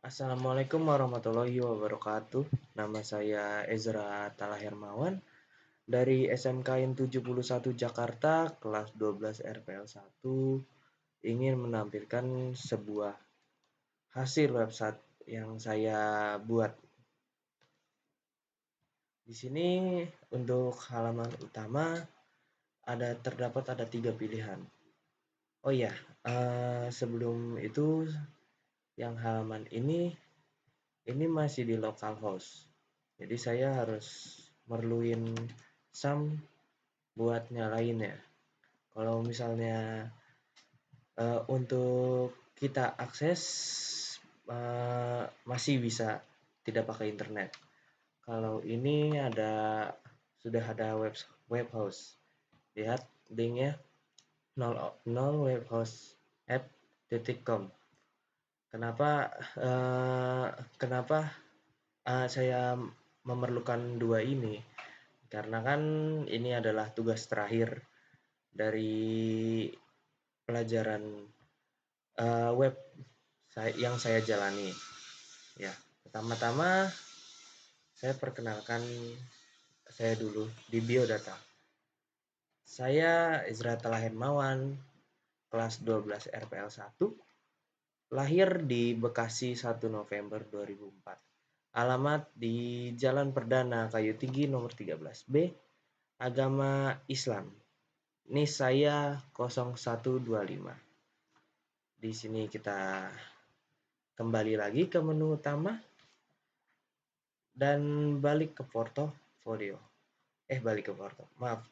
Assalamualaikum warahmatullahi wabarakatuh. Nama saya Ezra Tala Hermawan dari SMKN 71 Jakarta, kelas 12 RPL 1, ingin menampilkan sebuah hasil website yang saya buat. Di sini untuk halaman utama terdapat ada 3 pilihan. Oh iya, sebelum itu yang halaman ini masih di localhost. Jadi saya harus merluin SAM buat nyalainnya. Kalau misalnya untuk kita akses masih bisa tidak pakai internet. Kalau ini sudah ada webhost. Lihat linknya 00 webhost.app.com. Kenapa saya memerlukan dua ini? Karena kan ini adalah tugas terakhir dari pelajaran web yang saya jalani. Ya, pertama-tama saya perkenalkan saya dulu di biodata. Saya Ezra Tala Hermawan, kelas 12 RPL 1, lahir di Bekasi 1 November 2004. Alamat di Jalan Perdana Kayu Tinggi nomor 13B, agama Islam. NIS saya 0125. Di sini kita kembali lagi ke menu utama dan balik ke portofolio. Maaf.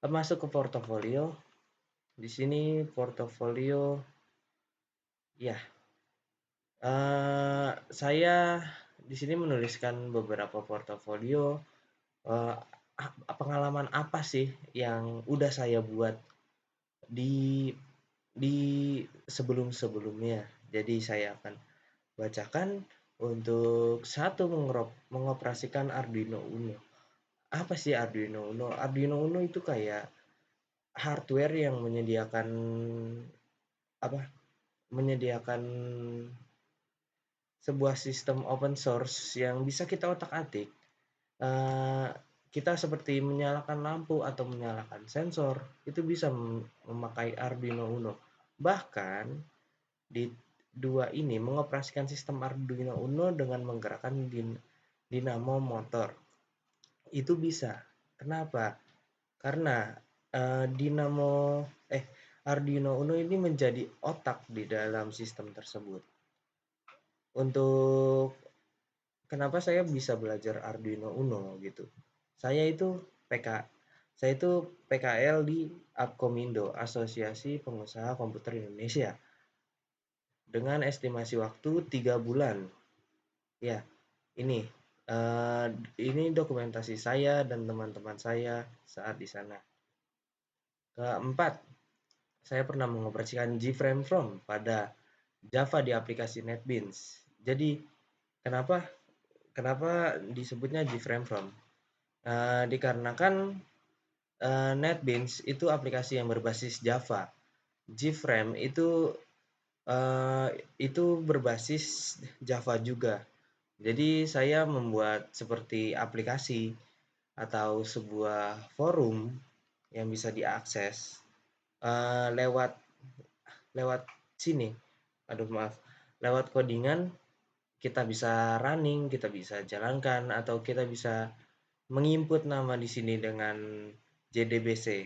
Masuk ke portofolio. Di sini portofolio, ya. Saya di sini menuliskan beberapa portofolio. Pengalaman apa sih yang udah saya buat di di sebelum-sebelumnya. Jadi saya akan bacakan untuk satu mengoperasikan Arduino Uno. Apa sih Arduino Uno? Arduino Uno itu kayak hardware yang menyediakan sebuah sistem open source yang bisa kita otak-atik. Kita seperti menyalakan lampu atau menyalakan sensor, itu bisa memakai Arduino Uno. Bahkan di dua ini mengoperasikan sistem Arduino Uno dengan menggerakkan dinamo motor. Itu bisa. Kenapa? Karena Arduino Uno ini menjadi otak di dalam sistem tersebut. Untuk kenapa saya bisa belajar Arduino Uno gitu. Saya itu PKL di Apkomindo, Asosiasi Pengusaha Komputer Indonesia. Dengan estimasi waktu 3 bulan. Ya, ini dokumentasi saya dan teman-teman saya saat di sana. Keempat, saya pernah mengoperasikan GFrame From pada Java di aplikasi NetBeans. Jadi, kenapa disebutnya GFrame From? Dikarenakan NetBeans itu aplikasi yang berbasis Java. GFrame itu berbasis Java juga. Jadi saya membuat seperti aplikasi atau sebuah forum yang bisa diakses lewat sini. Lewat codingan kita bisa running, kita bisa jalankan, atau kita bisa menginput nama di sini dengan JDBC.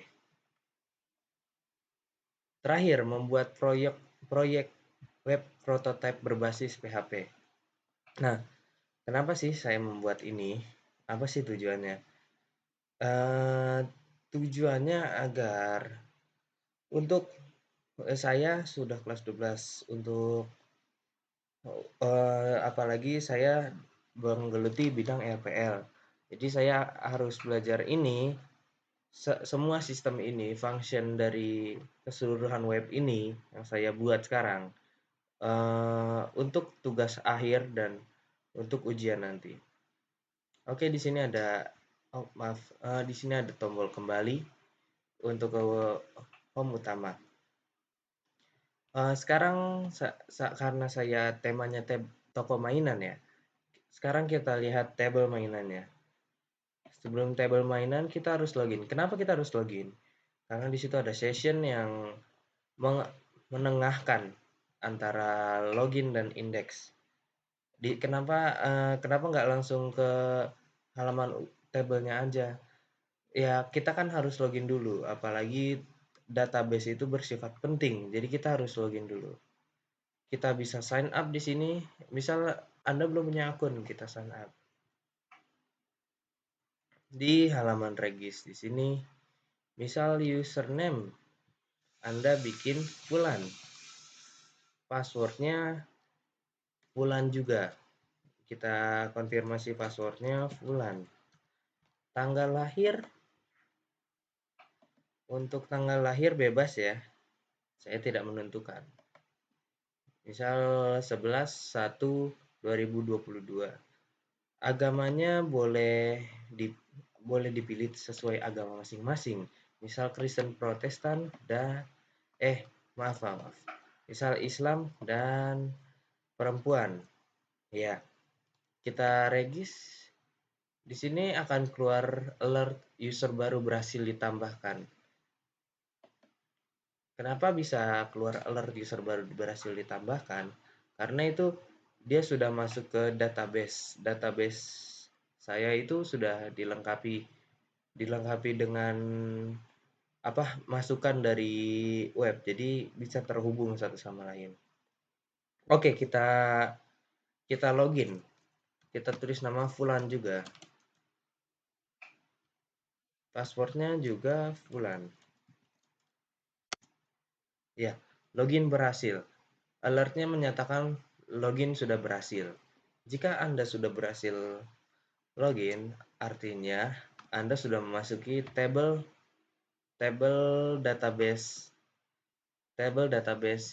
Terakhir, membuat proyek web prototype berbasis PHP. Nah, kenapa sih saya membuat ini? Apa sih tujuannya? Tujuannya agar saya sudah kelas 12 untuk apalagi saya menggeluti bidang RPL. Jadi saya harus belajar ini, semua sistem ini, function dari keseluruhan web ini yang saya buat sekarang untuk tugas akhir dan untuk ujian nanti. Oke, di sini di sini ada tombol kembali untuk ke home utama. Sekarang karena saya temanya toko mainan ya. Sekarang kita lihat tabel mainannya. Sebelum tabel mainan kita harus login. Kenapa kita harus login? Karena di situ ada session yang menengahkan antara login dan indeks. Kenapa nggak langsung ke halaman tabelnya aja? Ya, kita kan harus login dulu, apalagi database itu bersifat penting, jadi kita harus login dulu. Kita bisa sign up di sini, misal Anda belum punya akun, kita sign up. Di halaman regis di sini, misal username, Anda bikin Fulan. Passwordnya Fulan juga. Kita konfirmasi passwordnya Fulan. Tanggal lahir, untuk tanggal lahir bebas ya, saya tidak menentukan. Misal 11/1/2022. Agamanya boleh dipilih sesuai agama masing-masing. Misal Kristen Protestan maaf. Misal Islam dan perempuan. Ya, kita regis. Di sini akan keluar alert user baru berhasil ditambahkan. Kenapa bisa keluar alert user baru berhasil ditambahkan? Karena itu dia sudah masuk ke database. Database saya itu sudah dilengkapi dengan masukan dari web. Jadi bisa terhubung satu sama lain. Oke, kita login. Kita tulis nama Fulan juga. Passwordnya juga Fulan. Ya, login berhasil. Alertnya menyatakan login sudah berhasil. Jika Anda sudah berhasil login, artinya Anda sudah memasuki tabel database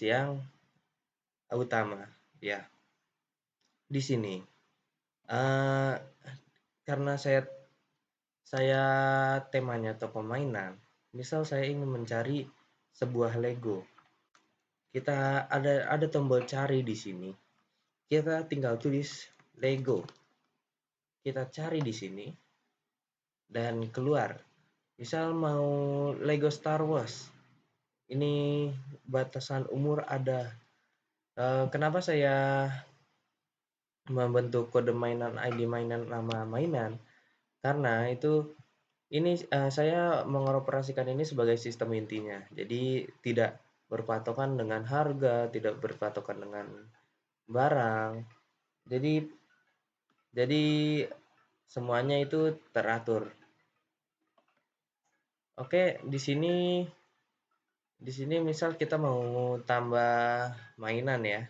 yang utama. Ya, di sini. Uh, karena saya temanya toko mainan, misal saya ingin mencari sebuah Lego. Kita ada tombol cari di sini. Kita tinggal tulis Lego. Kita cari di sini dan keluar. Misal mau Lego Star Wars. Ini batasan umur ada. Kenapa saya membentuk kode mainan, ID mainan, nama mainan? Karena ini saya mengoperasikan ini sebagai sistem intinya. Jadi tidak berpatokan dengan harga, tidak berpatokan dengan barang. Jadi semuanya itu teratur. Oke, di sini misal kita mau tambah mainan ya.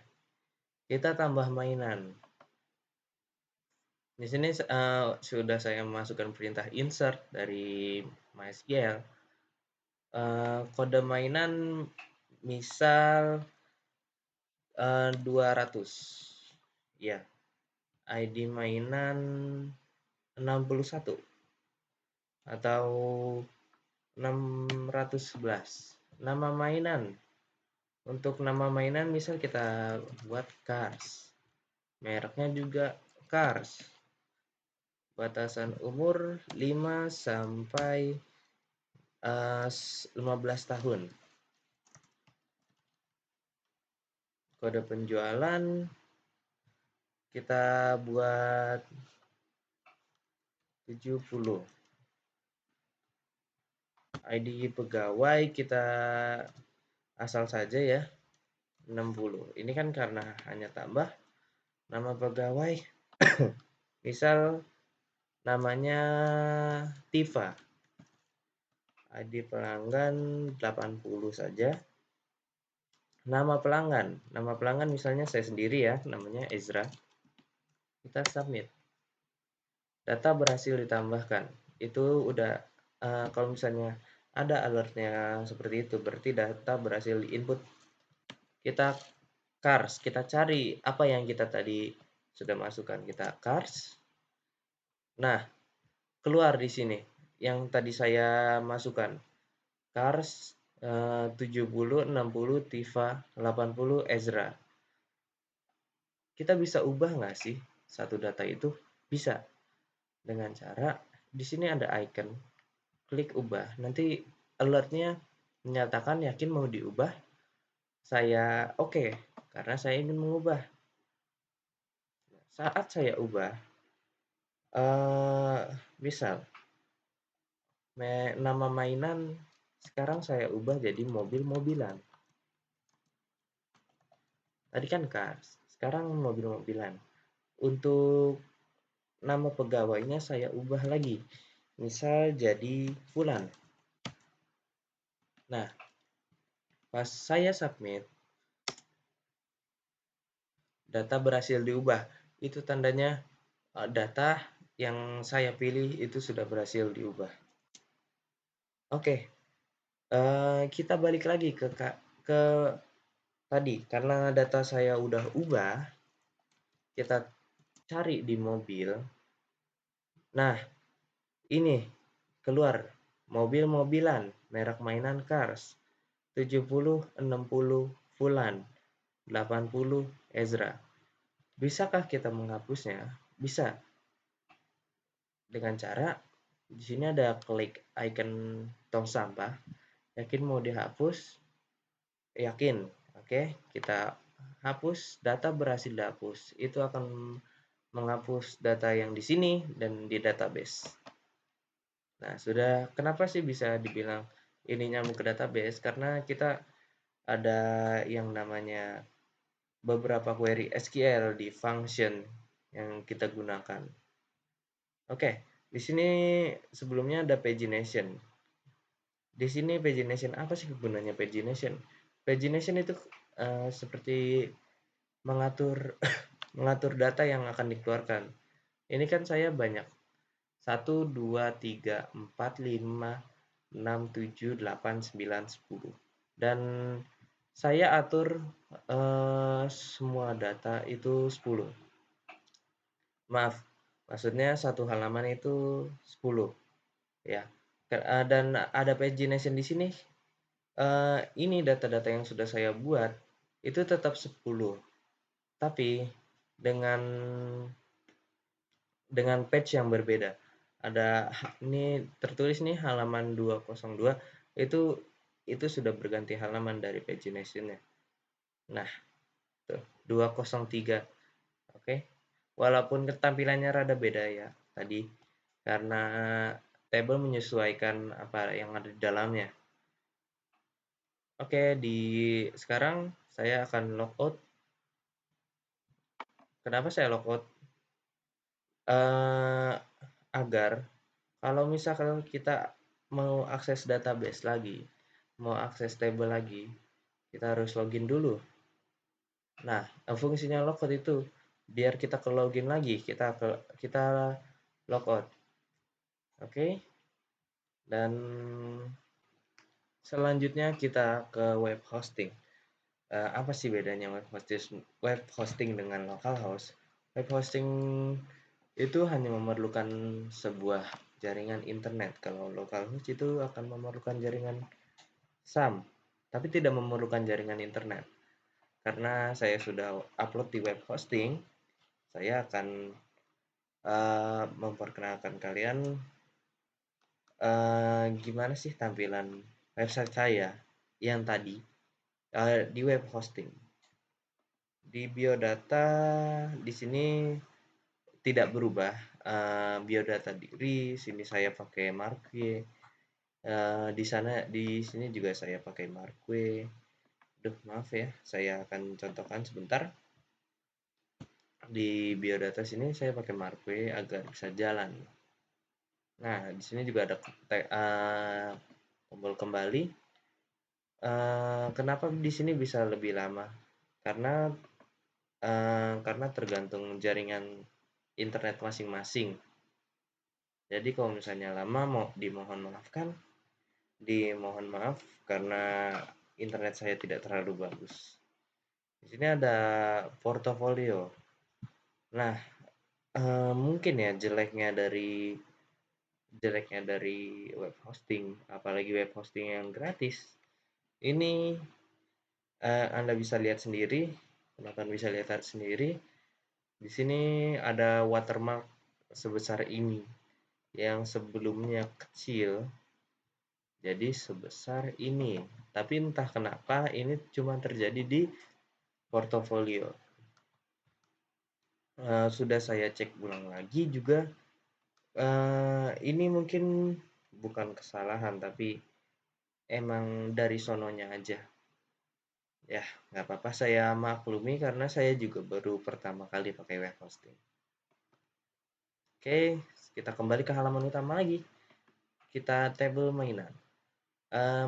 Kita tambah mainan. Di sini sudah saya masukkan perintah insert dari MySQL. Kode mainan misal 200. Ya, ID mainan 61 atau 611. Nama mainan. Untuk nama mainan misal kita buat Cars. Mereknya juga Cars. Batasan umur 5 sampai 15 tahun. Kode penjualan kita buat 70. ID pegawai kita asal saja ya, 60. Ini kan karena hanya tambah nama pegawai. Misal namanya Tifa. ID pelanggan 80 saja. Nama pelanggan misalnya saya sendiri ya, namanya Ezra. Kita submit. Data berhasil ditambahkan. Itu udah kalau misalnya ada alertnya seperti itu, berarti data berhasil diinput. Kita kita cari apa yang kita tadi sudah masukkan. Kita cars. Nah, keluar di sini yang tadi saya masukkan. Cars 70, 60, Tifa, 80, Ezra. kita bisa ubah nggak sih satu data itu? Bisa, dengan cara di sini ada icon, klik ubah. Nanti alertnya menyatakan yakin mau diubah, saya oke, karena saya ingin mengubah. Saat saya ubah, misal nama mainan sekarang saya ubah jadi mobil-mobilan. Tadi kan cars, sekarang mobil-mobilan. Untuk nama pegawainya saya ubah lagi, misal jadi Fulan. Nah, pas saya submit, data berhasil diubah. Itu tandanya data yang saya pilih itu sudah berhasil diubah. Oke, kita balik lagi ke tadi. Karena data saya udah ubah, kita cari di mobil. Nah, ini keluar mobil-mobilan, merek mainan Cars, 70, 60 Fulan, 80 Ezra. Bisakah kita menghapusnya? Bisa. Dengan cara di sini ada klik icon tong sampah, yakin mau dihapus, yakin. Oke, kita hapus, data berhasil dihapus. Itu akan menghapus data yang di sini dan di database. Nah, sudah kenapa sih bisa dibilang ini nyambung ke database? Karena kita ada yang namanya beberapa query SQL di function yang kita gunakan. Oke, di sini sebelumnya ada pagination. Di sini pagination apa sih gunanya pagination? Pagination itu seperti mengatur mengatur data yang akan dikeluarkan. Ini kan saya banyak 1, 2, 3, 4, 5, 6, 7, 8, 9, 10. Dan saya atur semua data itu 10. Maaf, maksudnya satu halaman itu 10 ya. Dan ada pagination di sini. Ini data-data yang sudah saya buat itu tetap 10, tapi dengan page yang berbeda. Ada ini tertulis nih halaman 202 itu sudah berganti halaman dari pagination-nya. Nah, tuh 203. Oke. Walaupun tampilannya rada beda ya tadi karena table menyesuaikan apa yang ada di dalamnya. Oke, sekarang saya akan logout. Kenapa saya logout? Agar kalau misalkan kita mau akses database lagi, mau akses table lagi, kita harus login dulu. Nah, fungsinya logout itu biar kita ke login lagi, kita logout. Oke. Dan selanjutnya kita ke web hosting. Apa sih bedanya web hosting dengan localhost? Web hosting itu hanya memerlukan sebuah jaringan internet. Kalau localhost itu akan memerlukan jaringan SAM, tapi tidak memerlukan jaringan internet. Karena saya sudah upload di web hosting, saya akan memperkenalkan kalian gimana sih tampilan website saya yang tadi di web hosting. Di biodata di sini tidak berubah. Biodata diri, sini saya pakai Marquee. Di sini juga saya pakai Marquee. Duh, maaf ya, saya akan contohkan sebentar. Di biodata sini saya pakai Marquee agar bisa jalan. Nah, di sini juga ada tombol kembali. Kenapa di sini bisa lebih lama? Karena tergantung jaringan internet masing-masing. Jadi kalau misalnya lama dimohon maaf karena internet saya tidak terlalu bagus. Di sini ada portofolio. Nah, mungkin ya jeleknya dari web hosting, apalagi web hosting yang gratis. Ini Anda bisa lihat sendiri, penonton bisa lihat sendiri. Di sini ada watermark sebesar ini, yang sebelumnya kecil jadi sebesar ini. Tapi entah kenapa ini cuma terjadi di portofolio. Sudah saya cek ulang lagi juga, ini mungkin bukan kesalahan, tapi emang dari sononya aja. Ya, nggak apa-apa, saya maklumi karena saya juga baru pertama kali pakai web hosting. Oke, kita kembali ke halaman utama lagi. Kita tabel mainan.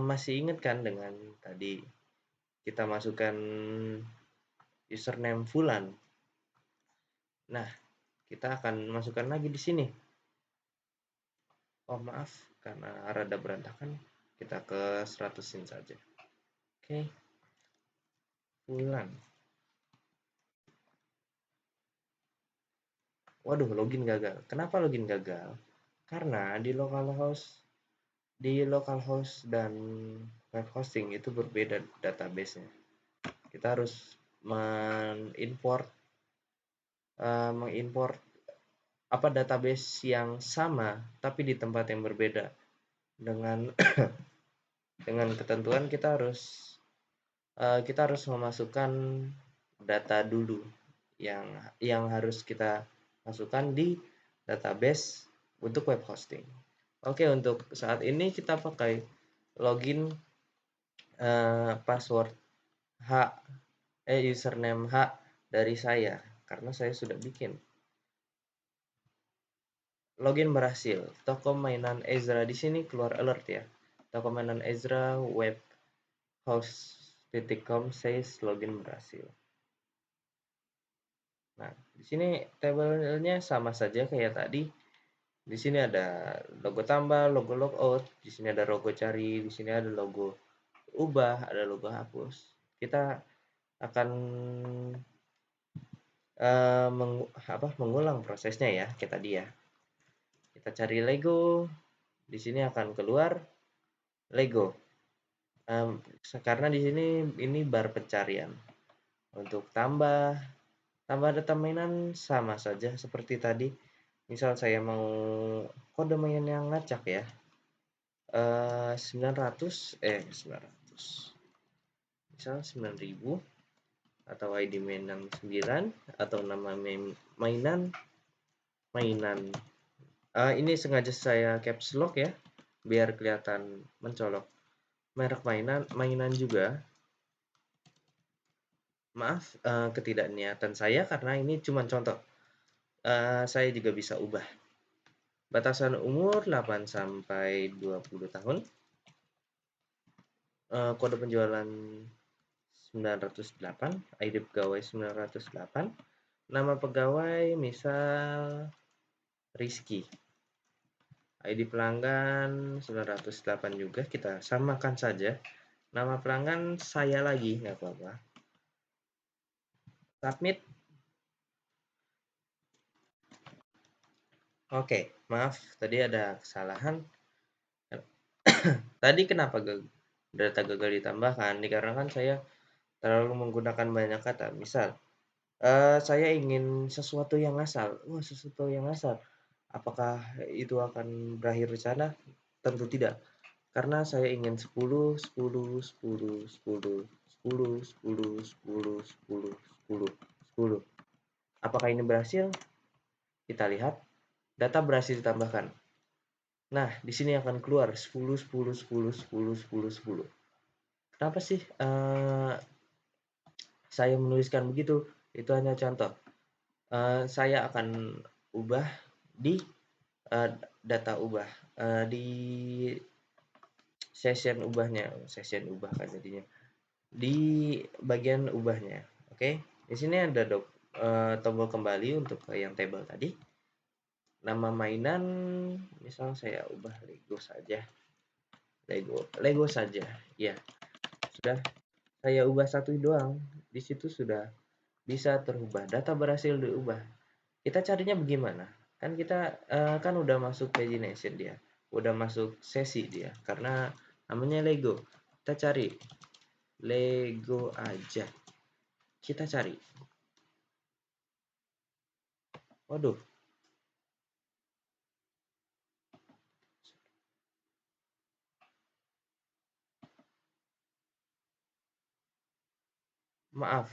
Masih ingat kan dengan tadi kita masukkan username Fulan. Nah, kita akan masukkan lagi di sini. Oh maaf, karena rada berantakan, kita ke 100-in saja. Oke, Fulan. Waduh, login gagal. Kenapa login gagal? Karena di localhost dan web hosting itu berbeda database-nya. Kita harus mengimport mengimport database yang sama tapi di tempat yang berbeda. Dengan dengan ketentuan kita harus memasukkan data dulu yang harus kita masukkan di database untuk web hosting. Oke, untuk saat ini kita pakai login password username dari saya karena saya sudah bikin. Login berhasil. Toko mainan Ezra di sini keluar alert ya. Toko mainan Ezra webhost.com says login berhasil. Nah, di sini tabelnya sama saja kayak tadi. Di sini ada logo tambah, logo logout, di sini ada logo cari, di sini ada logo ubah, ada logo hapus. Kita akan mengulang prosesnya ya, kayak tadi ya. Kita cari Lego, di sini akan keluar Lego. Karena di sini ini bar pencarian. Untuk tambah data mainan sama saja seperti tadi. Misal saya mau kode mainan yang ngacak ya. 900 misal 9000 atau ID mainan 9 atau nama mainan ini sengaja saya caps lock ya biar kelihatan mencolok merek mainan juga. Maaf ketidakniatan saya karena ini cuma contoh. Saya juga bisa ubah. Batasan umur 8 sampai 20 tahun. Kode penjualan 908, ID pegawai 908, nama pegawai misal Rizky. ID pelanggan 908 juga, kita samakan saja. Nama pelanggan saya lagi, nggak apa-apa. Submit. Oke, maaf, tadi ada kesalahan. Tadi kenapa data gagal ditambahkan? Dikarenakan saya terlalu menggunakan banyak kata. Misal, saya ingin sesuatu yang asal. Wah, sesuatu yang asal. Apakah itu akan berakhir di sana? Tentu tidak. Karena saya ingin 10, 10, 10, 10, 10, 10, 10, 10, 10, 10. Apakah ini berhasil? Kita lihat. Data berhasil ditambahkan. Nah, di sini akan keluar 10, 10, 10, 10, 10, 10. Kenapa sih saya menuliskan begitu? Itu hanya contoh. Saya akan ubah di data ubah di session ubahnya, session ubah kan jadinya di bagian ubahnya. Oke, di sini ada tombol kembali untuk yang table tadi. Nama mainan, misal saya ubah Lego saja. Lego saja. Ya, sudah saya ubah satu doang. Di situ sudah bisa terubah. Data berhasil diubah. Kita carinya bagaimana? Kan kita kan udah masuk pagination dia. Udah masuk sesi dia. Karena namanya Lego. Kita cari Lego aja. Kita cari. Waduh, maaf.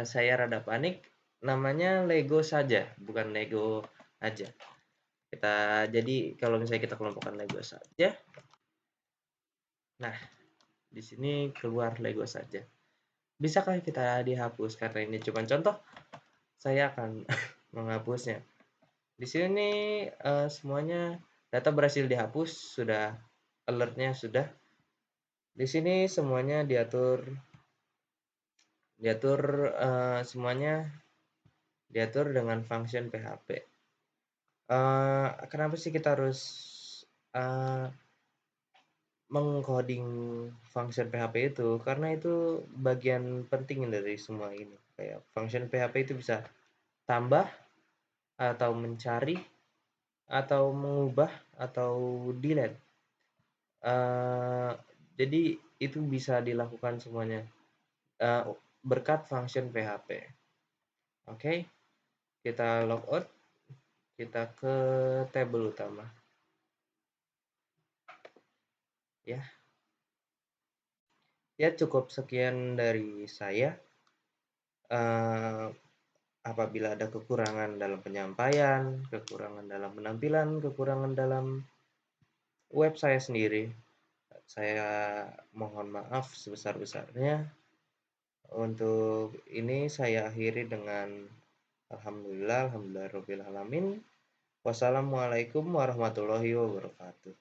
Saya rada panik, namanya Lego saja, bukan Lego aja. Jadi kalau misalnya kita kelompokkan Lego saja, nah di sini keluar Lego saja. Bisakah kita dihapus? Karena ini cuma contoh, saya akan menghapusnya. Di sini semuanya data berhasil dihapus, sudah alertnya sudah. Di sini semuanya diatur, semuanya diatur dengan function PHP. Kenapa sih kita harus mengcoding function PHP itu? Karena itu bagian penting dari semua ini. Kayak function PHP itu bisa tambah atau mencari atau mengubah atau delete. Jadi itu bisa dilakukan semuanya berkat function PHP. Oke, kita logout, kita ke tabel utama. Ya, ya cukup sekian dari saya. Apabila ada kekurangan dalam penyampaian, kekurangan dalam penampilan, kekurangan dalam web saya sendiri, saya mohon maaf sebesar-besarnya. Untuk ini saya akhiri dengan alhamdulillah, alhamdulillahirabbil alamin. Wassalamualaikum warahmatullahi wabarakatuh.